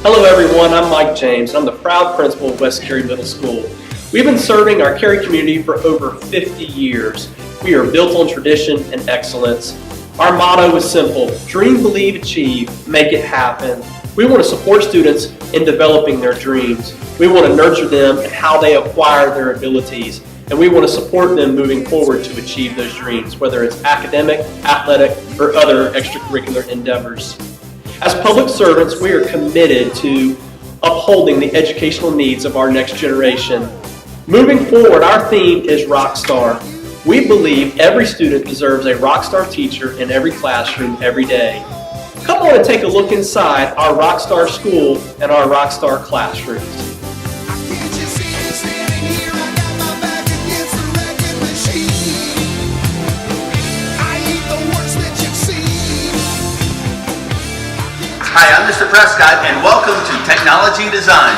Hello everyone, I'm Mike James. I'm the proud principal of West Cary Middle School. We've been serving our Cary community for over 50 years. We are built on tradition and excellence. Our motto is simple: dream, believe, achieve, make it happen. We want to support students in developing their dreams. We want to nurture them in how they acquire their abilities. And we want to support them moving forward to achieve those dreams, whether it's academic, athletic, or other extracurricular endeavors. As public servants, we are committed to upholding the educational needs of our next generation. Moving forward, our theme is Rockstar. We believe every student deserves a rockstar teacher in every classroom every day. Come on and take a look inside our Rockstar school and our Rockstar classrooms. Hi, I'm Mr. Prescott, and welcome to Technology Design.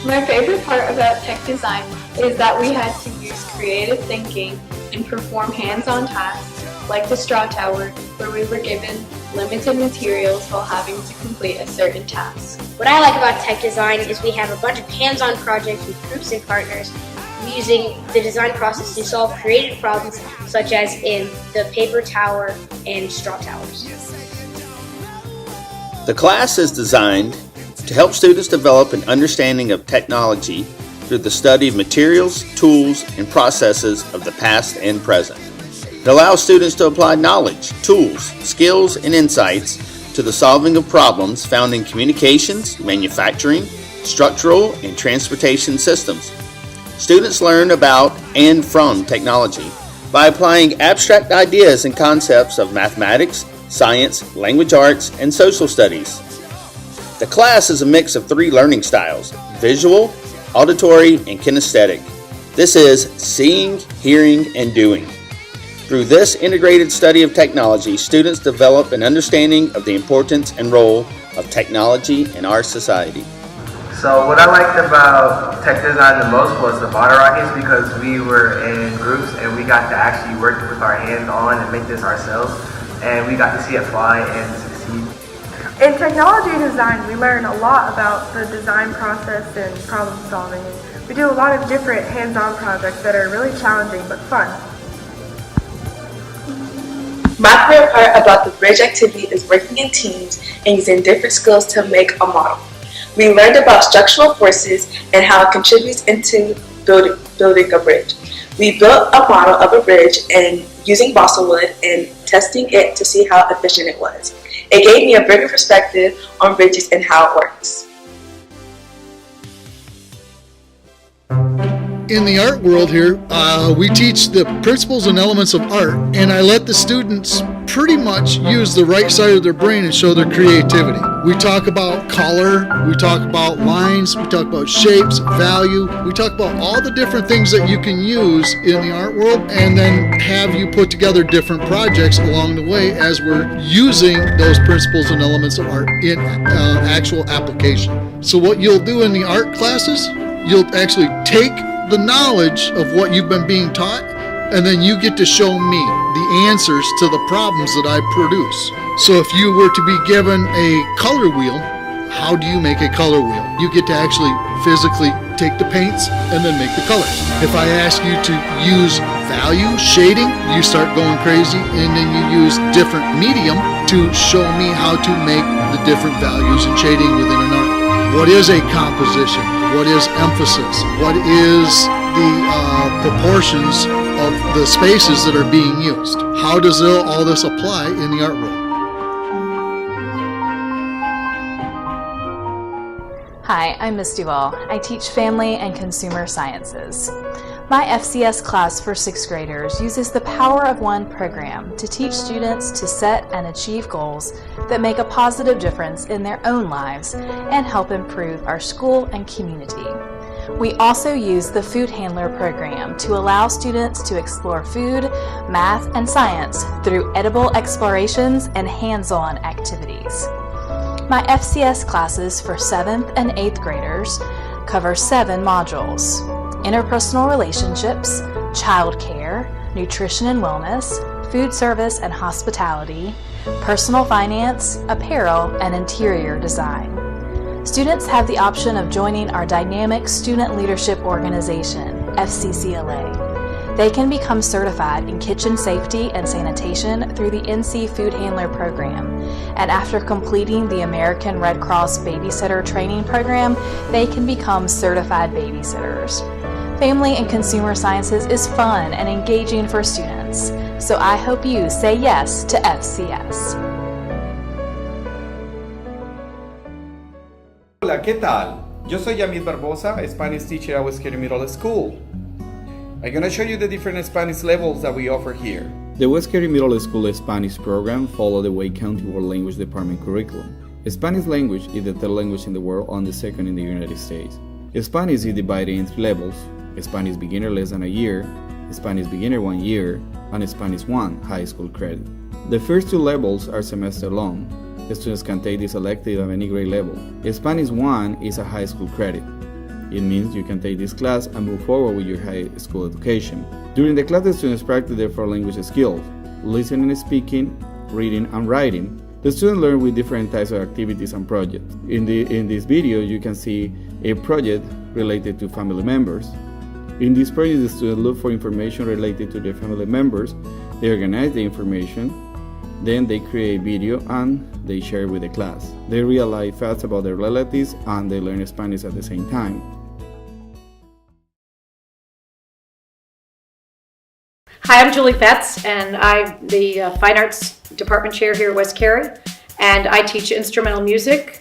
My favorite part about tech design is that we had to use creative thinking and perform hands-on tasks like the straw tower, where we were given limited materials while having to complete a certain task. What I like about tech design is we have a bunch of hands-on projects with groups and partners using the design process to solve creative problems such as in the paper tower and straw towers. The class is designed to help students develop an understanding of technology through the study of materials, tools, and processes of the past and present. It allows students to apply knowledge, tools, skills, and insights to the solving of problems found in communications, manufacturing, structural, and transportation systems. Students learn about and from technology by applying abstract ideas and concepts of mathematics, science, language arts, and social studies. The class is a mix of three learning styles: visual, auditory, and kinesthetic. This is seeing, hearing, and doing. Through this integrated study of technology, students develop an understanding of the importance and role of technology in our society. So what I liked about tech design the most was the bottle rockets, because we were in groups and we got to actually work with our hands on and make this ourselves. And we got to see it fly and succeed. In technology design, we learn a lot about the design process and problem solving. We do a lot of different hands-on projects that are really challenging but fun. My favorite part about the bridge activity is working in teams and using different skills to make a model. We learned about structural forces and how it contributes into building a bridge. We built a model of a bridge and using balsa wood and testing it to see how efficient it was. It gave me a bigger perspective on bridges and how it works. In the art world here, we teach the principles and elements of art, and I let the students pretty much use the right side of their brain and show their creativity. We talk about color, we talk about lines, we talk about shapes, value, we talk about all the different things that you can use in the art world, and then have you put together different projects along the way as we're using those principles and elements of art in actual application. So what you'll do in the art classes, you'll actually take the knowledge of what you've been being taught, and then you get to show me the answers to the problems that I produce. So if you were to be given a color wheel, how do you make a color wheel? You get to actually physically take the paints and then make the colors. If I ask you to use value, shading, you start going crazy, and then you use different medium to show me how to make the different values and shading within an art. What is a composition? What is emphasis? What is the proportions of the spaces that are being used? How does all this apply in the art world? Hi, I'm Miss Duval. I teach Family and Consumer Sciences. My FCS class for 6th graders uses the Power of One program to teach students to set and achieve goals that make a positive difference in their own lives and help improve our school and community. We also use the Food Handler program to allow students to explore food, math, and science through edible explorations and hands-on activities. My FCS classes for 7th and 8th graders cover 7 modules: interpersonal relationships, child care, nutrition and wellness, food service and hospitality, personal finance, apparel, and interior design. Students have the option of joining our dynamic Student Leadership Organization, FCCLA. They can become certified in kitchen safety and sanitation through the NC Food Handler Program, and after completing the American Red Cross Babysitter Training Program, they can become certified babysitters. Family and Consumer Sciences is fun and engaging for students, so I hope you say yes to FCS. Hola, ¿qué tal? Yo soy Yamil Barbosa, a Spanish teacher at West Cary Middle School. I'm going to show you the different Spanish levels that we offer here. The West Cary Middle School Spanish program follows the Wake County World Language Department curriculum. Spanish language is the third language in the world and the second in the United States. Spanish is divided in 3 levels: Spanish beginner less than a year, Spanish beginner 1 year, and Spanish 1 high school credit. The first 2 levels are semester long. Students can take this elective at any grade level. Spanish 1 is a high school credit. It means you can take this class and move forward with your high school education. During the class, the students practice their 4 language skills: listening and speaking, reading and writing. The students learn with different types of activities and projects. In this video, you can see a project related to family members. In this project, the students look for information related to their family members. They organize the information, then they create a video and they share it with the class. They realize facts about their relatives and they learn Spanish at the same time. Hi, I'm Julie Fetz, and I'm the Fine Arts Department Chair here at West Cary, and I teach instrumental music,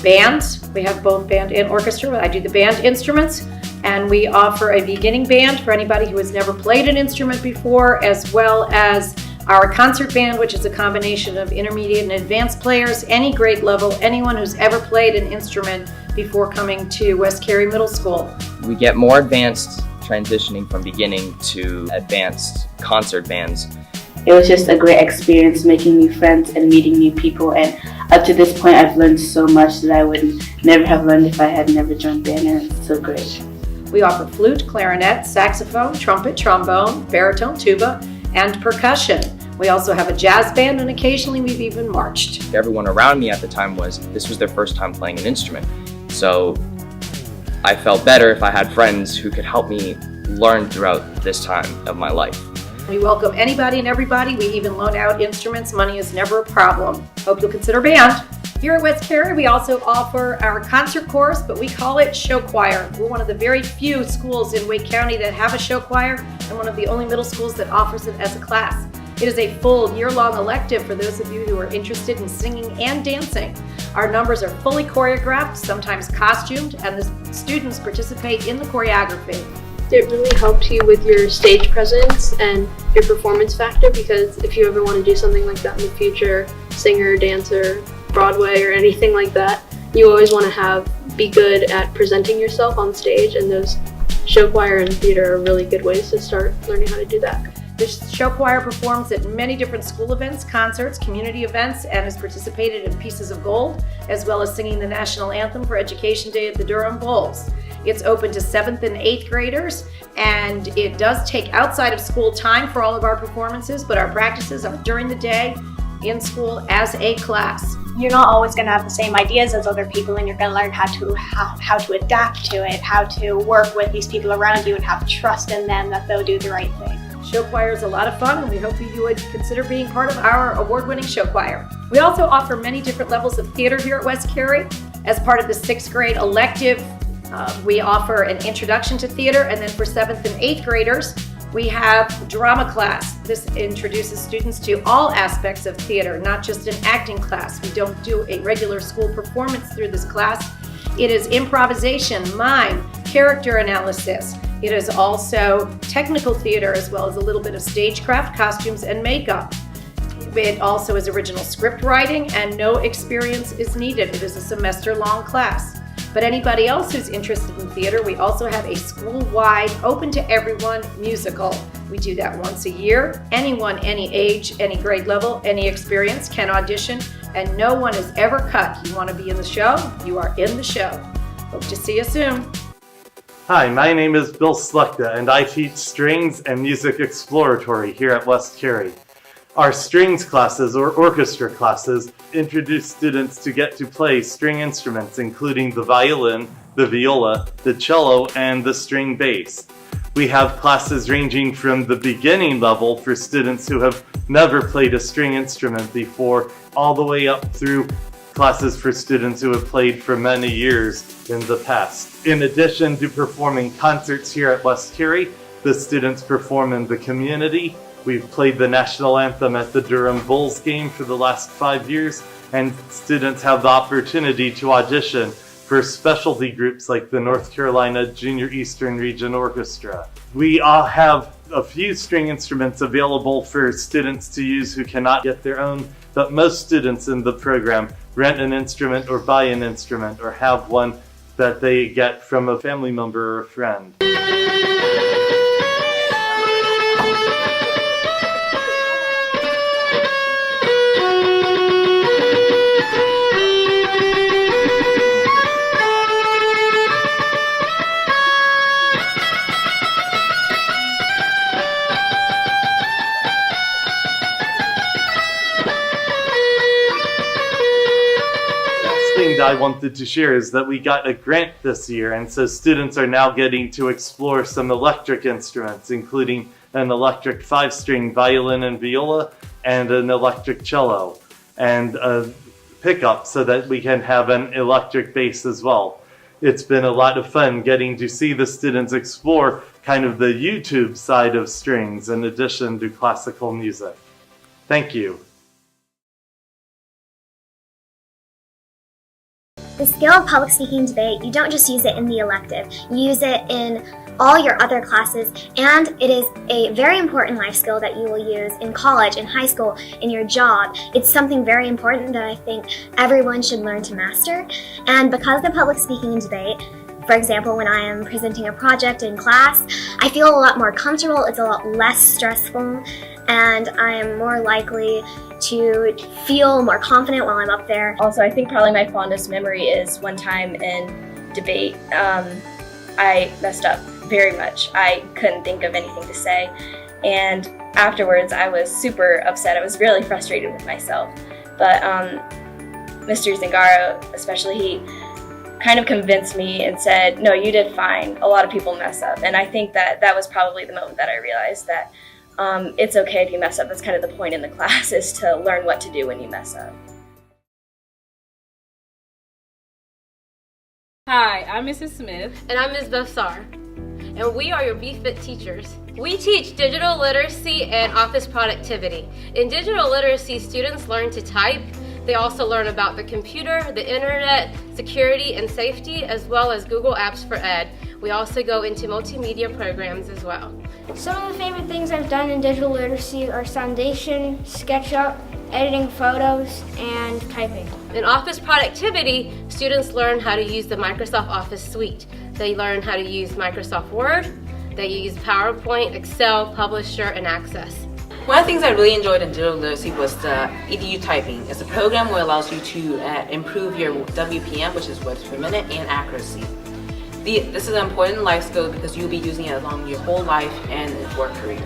bands. We have both band and orchestra. I do the band instruments, and we offer a beginning band for anybody who has never played an instrument before, as well as our concert band, which is a combination of intermediate and advanced players, any grade level, anyone who's ever played an instrument before coming to West Cary Middle School. We get more advanced transitioning from beginning to advanced concert bands. It was just a great experience making new friends and meeting new people, and up to this point I've learned so much that I would never have learned if I had never joined band, and it's so great. We offer flute, clarinet, saxophone, trumpet, trombone, baritone, tuba, and percussion. We also have a jazz band, and occasionally we've even marched. Everyone around me at the time this was their first time playing an instrument. So I felt better if I had friends who could help me learn throughout this time of my life. We welcome anybody and everybody. We even loan out instruments. Money is never a problem. Hope you'll consider band. Here at West Cary, we also offer our concert chorus, but we call it show choir. We're one of the very few schools in Wake County that have a show choir, and one of the only middle schools that offers it as a class. It is a full year-long elective for those of you who are interested in singing and dancing. Our numbers are fully choreographed, sometimes costumed, and the students participate in the choreography. It really helped you with your stage presence and your performance factor, because if you ever want to do something like that in the future, singer, dancer, Broadway, or anything like that, you always want to be good at presenting yourself on stage, and those show choir and theater are really good ways to start learning how to do that. The show choir performs at many different school events, concerts, community events, and has participated in Pieces of Gold, as well as singing the national anthem for Education Day at the Durham Bowls. It's open to 7th and 8th graders, and it does take outside of school time for all of our performances, but our practices are during the day in school as a class. You're not always going to have the same ideas as other people, and you're going to learn how to adapt to it, how to work with these people around you and have trust in them that they'll do the right thing. Show choir is a lot of fun, and we hope you would consider being part of our award-winning show choir. We also offer many different levels of theater here at West Cary. As part of the 6th grade elective, we offer an introduction to theater, and then for 7th and 8th graders, we have drama class. This introduces students to all aspects of theater, not just an acting class. We don't do a regular school performance through this class. It is improvisation, mime, character analysis. It is also technical theater, as well as a little bit of stagecraft, costumes, and makeup. It also is original script writing, and no experience is needed. It is a semester-long class. But anybody else who's interested in theater, we also have a school-wide, open to everyone musical. We do that once a year. Anyone, any age, any grade level, any experience can audition, and no one is ever cut. You want to be in the show? You are in the show. Hope to see you soon. Hi, my name is Bill Slukta, and I teach strings and music exploratory here at West Cary. Our strings classes, or orchestra classes, introduce students to get to play string instruments, including the violin, the viola, the cello, and the string bass. We have classes ranging from the beginning level for students who have never played a string instrument before, all the way up through classes for students who have played for many years in the past. In addition to performing concerts here at West Cary, the students perform in the community. We've played the national anthem at the Durham Bulls game for the last 5 years, and students have the opportunity to audition for specialty groups like the North Carolina Junior Eastern Region Orchestra. We all have a few string instruments available for students to use who cannot get their own, but most students in the program rent an instrument or buy an instrument or have one that they get from a family member or a friend. I wanted to share is that we got a grant this year, and so students are now getting to explore some electric instruments, including an electric 5-string violin and viola and an electric cello and a pickup so that we can have an electric bass as well. It's been a lot of fun getting to see the students explore kind of the YouTube side of strings in addition to classical music. Thank you. The skill of public speaking debate, you don't just use it in the elective, you use it in all your other classes, and it is a very important life skill that you will use in college, in high school, in your job. It's something very important that I think everyone should learn to master, and because of public speaking and debate, for example, when I am presenting a project in class, I feel a lot more comfortable, it's a lot less stressful, and I am more likely to feel more confident while I'm up there. Also, I think probably my fondest memory is one time in debate, I messed up very much. I couldn't think of anything to say, and afterwards I was super upset. I was really frustrated with myself, but Mr. Zingaro especially, he kind of convinced me and said, no, you did fine. A lot of people mess up, and I think that that was probably the moment that I realized that it's okay if you mess up. That's kind of the point in the class, is to learn what to do when you mess up. Hi, I'm Mrs. Smith. And I'm Ms. Bessar. And we are your BFIT teachers. We teach digital literacy and office productivity. In digital literacy, students learn to type. They also learn about the computer, the internet, security and safety, as well as Google Apps for Ed. We also go into multimedia programs as well. Some of the favorite things I've done in digital literacy are Foundation, SketchUp, editing photos, and typing. In office productivity, students learn how to use the Microsoft Office suite. They learn how to use Microsoft Word, they use PowerPoint, Excel, Publisher, and Access. One of the things I really enjoyed in digital literacy was the EDU typing. It's a program that allows you to improve your WPM, which is words per minute, and accuracy. This is an important life skill because you'll be using it along your whole life and work career.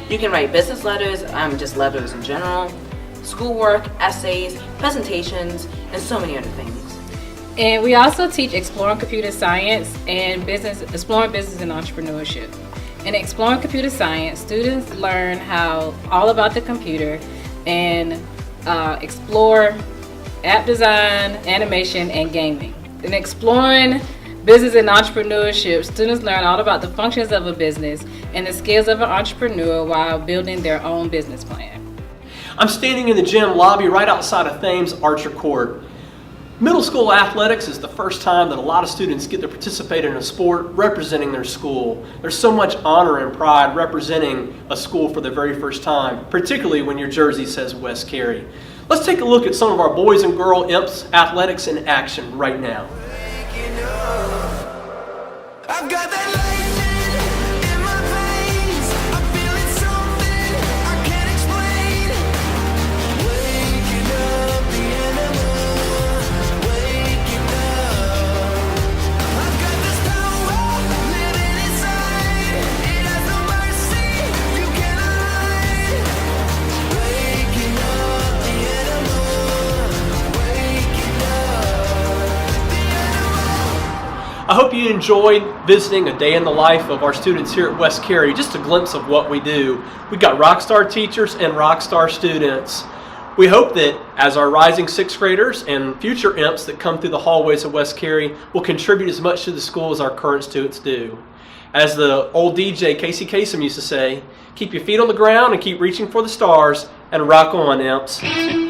You can write business letters, just letters in general, schoolwork, essays, presentations, and so many other things. And we also teach Exploring Computer Science and Exploring Business and Entrepreneurship. In Exploring Computer Science, students learn all about the computer and explore app design, animation, and gaming. In Exploring Business and Entrepreneurship, students learn all about the functions of a business and the skills of an entrepreneur while building their own business plan. I'm standing in the gym lobby right outside of Thames Archer Court. Middle school athletics is the first time that a lot of students get to participate in a sport representing their school. There's so much honor and pride representing a school for the very first time, particularly when your jersey says West Cary. Let's take a look at some of our boys and girl imps athletics in action right now. I've got that lightning in my veins. I'm feeling something I can't explain. Waking up the animal, waking up. I've got this power living inside. It has no mercy, you cannot hide. I hope you enjoyed visiting a day in the life of our students here at West Cary, just a glimpse of what we do. We've got rock star teachers and rock star students. We hope that as our rising 6th graders and future imps that come through the hallways of West Cary will contribute as much to the school as our current students do. As the old DJ Casey Kasem used to say, keep your feet on the ground and keep reaching for the stars, and rock on, imps.